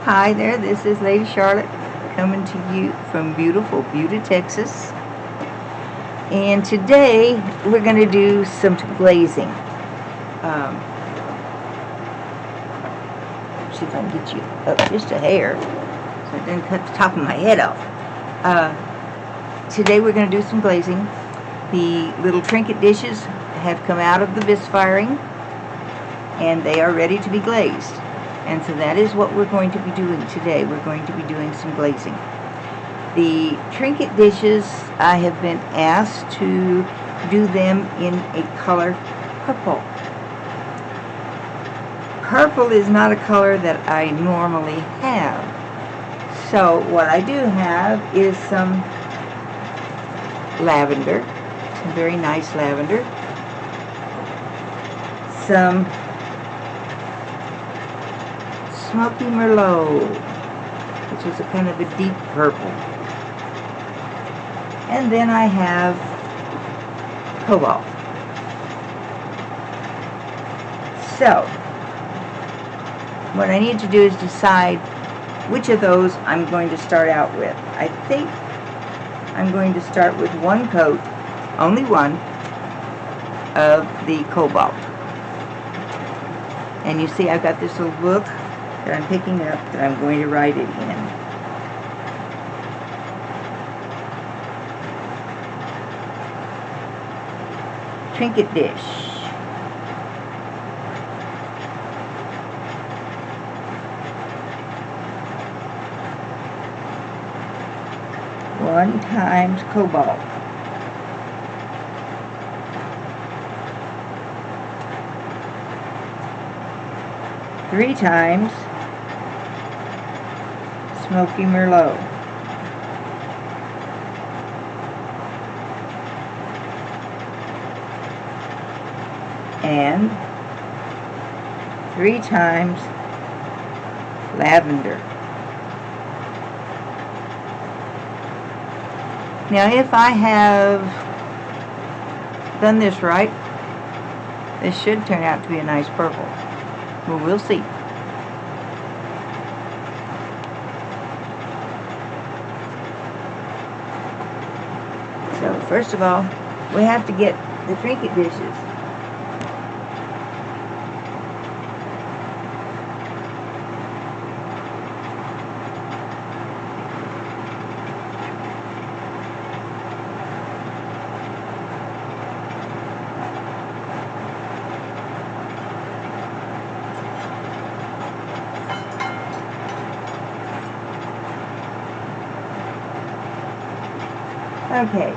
Hi there, this is Lady Charlotte coming to you from beautiful Buda, Texas. And today we're going to do some glazing. See if I can get you up just a hair so it doesn't cut the top of my head off. Today we're going to do some glazing. The little trinket dishes have come out of the bisque firing and they are ready to be glazed. And so that is what we're going to be doing today. We're going to be doing some glazing. The trinket dishes, I have been asked to do them in a color purple. Purple is not a color that I normally have. So what I do have is some lavender, some very nice lavender, some Smoky Merlot, which is a kind of a deep purple. And then I have cobalt. So, what I need to do is decide which of those I'm going to start out with. I think I'm going to start with one coat, only one, of the cobalt. And you see I've got this little book that I'm picking up that I'm going to write it in. Trinket dish. One times cobalt. Three times Smoky Merlot. And three times lavender. Now if I have done this right, this should turn out to be a nice purple. Well, we'll see. So first of all, we have to get the trinket dishes. Okay.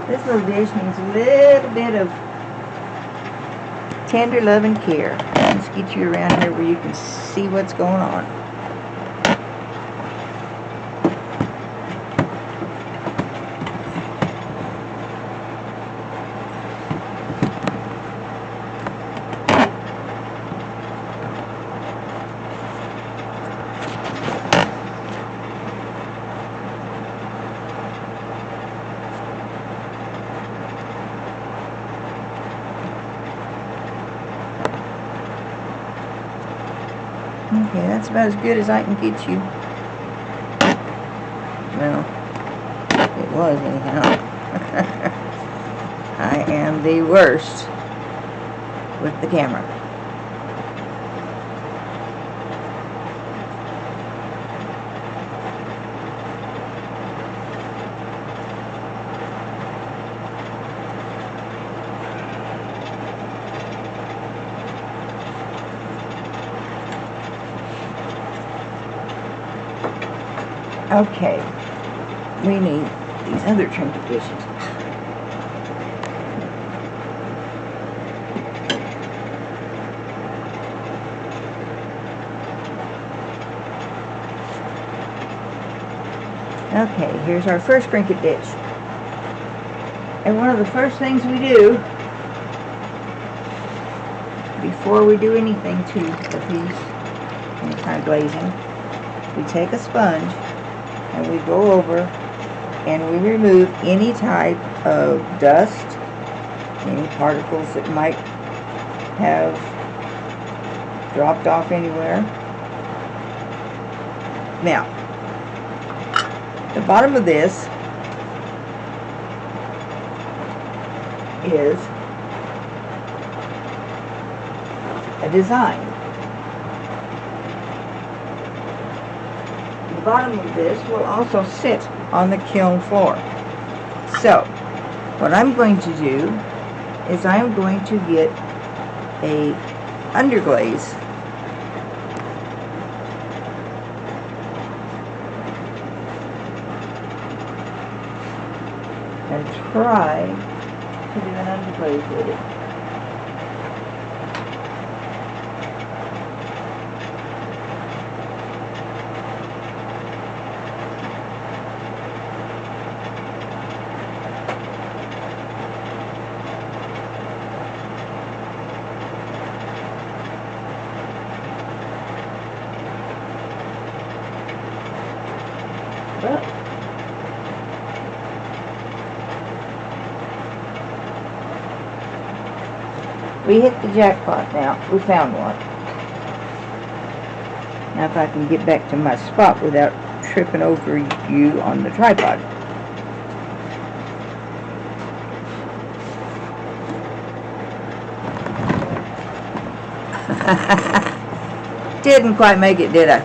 This little dish needs a little bit of tender love and care. Let's get you around here where you can see what's going on. Okay, that's about as good as I can get you. Well, it was anyhow. I am the worst with the camera. Okay, we need these other trinket dishes. Okay, here's our first trinket dish. And one of the first things we do before we do anything to the piece, any kind of glazing, we take a sponge and we go over and we remove any type of dust, any particles that might have dropped off anywhere. Now, the bottom of this is a design. The bottom of this will also sit on the kiln floor. So, what I'm going to do is I'm going to get a underglaze and try to do an underglaze with it. Well, we hit the jackpot now. We found one. Now if I can get back to my spot without tripping over you on the tripod. Didn't quite make it, did I?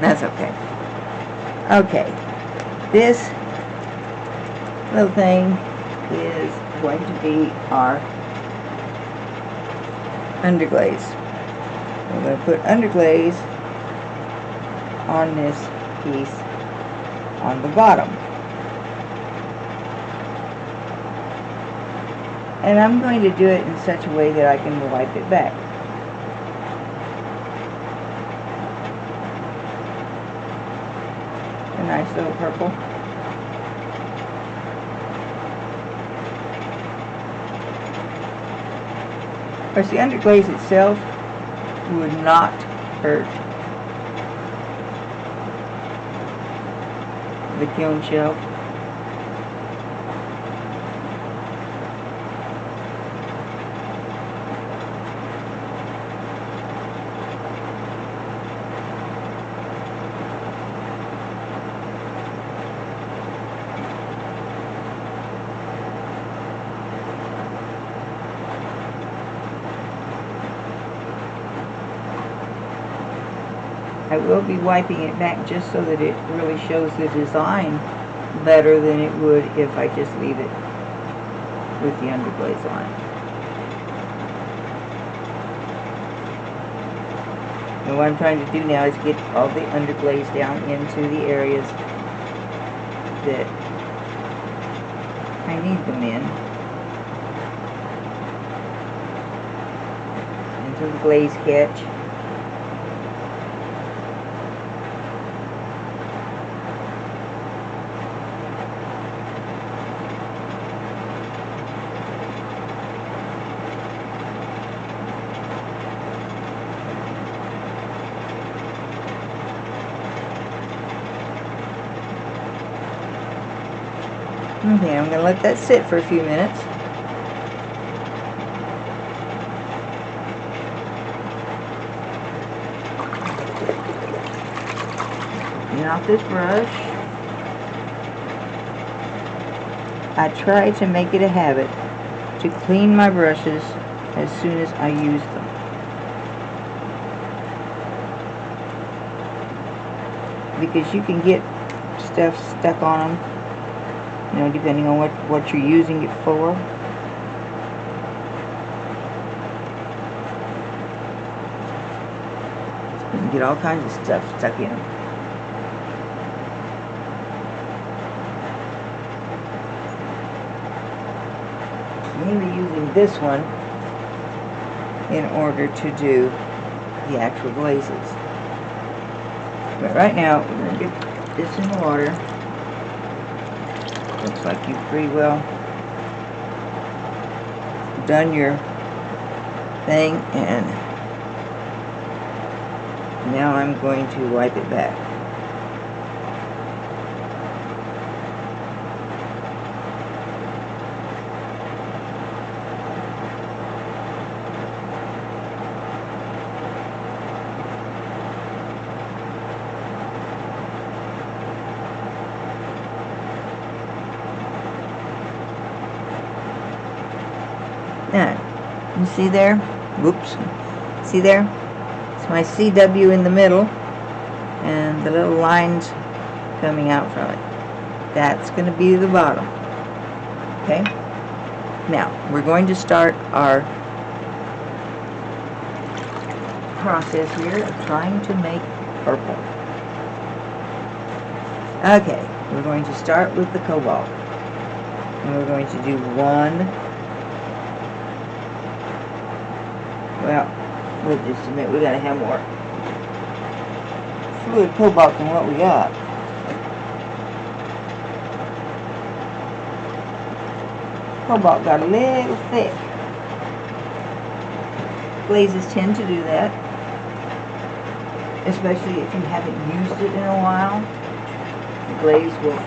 That's okay. Okay. This little thing is going to be our underglaze. We're going to put underglaze on this piece on the bottom. And I'm going to do it in such a way that I can wipe it back. A nice little purple. Of course, the underglaze itself would not hurt the kiln shelf. I will be wiping it back just so that it really shows the design better than it would if I just leave it with the underglaze on. And what I'm trying to do now is get all the underglaze down into the areas that I need them in. Into the glaze catch. Okay, I'm going to let that sit for a few minutes. Get off this brush. I try to make it a habit to clean my brushes as soon as I use them. Because you can get stuff stuck on them, you know, depending on what you're using it for. You can get all kinds of stuff stuck in them. Mainly using this one in order to do the actual glazes. But right now, we're going to dip this in the water. Looks like you've pretty well done your thing, and now I'm going to wipe it back. Now, you see there? Whoops. See there? It's my CW in the middle, and the little lines coming out from it. That's going to be the bottom. Okay? Now, we're going to start our process here of trying to make purple. Okay, we're going to start with the cobalt. And we're going to do one. Well, wait just a minute, we gotta have more fluid cobalt than what we got. Cobalt got a little thick. Glazes tend to do that, especially if you haven't used it in a while. The glaze will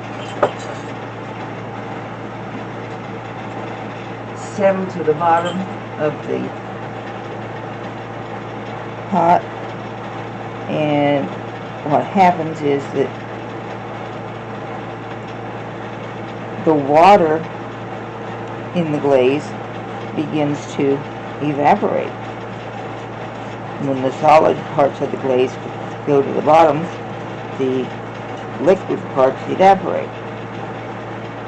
settle to the bottom of the pot, and what happens is that the water in the glaze begins to evaporate. When the solid parts of the glaze go to the bottom, the liquid parts evaporate.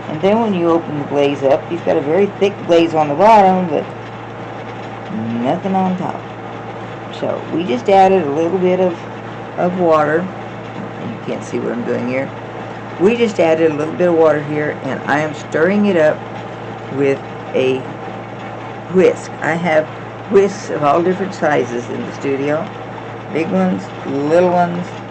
And then when you open the glaze up, you've got a very thick glaze on the bottom, but nothing on top. So we just added a little bit of water. You can't see what I'm doing here. We just added a little bit of water here, and I am stirring it up with a whisk. I have whisks of all different sizes in the studio. Big ones, little ones,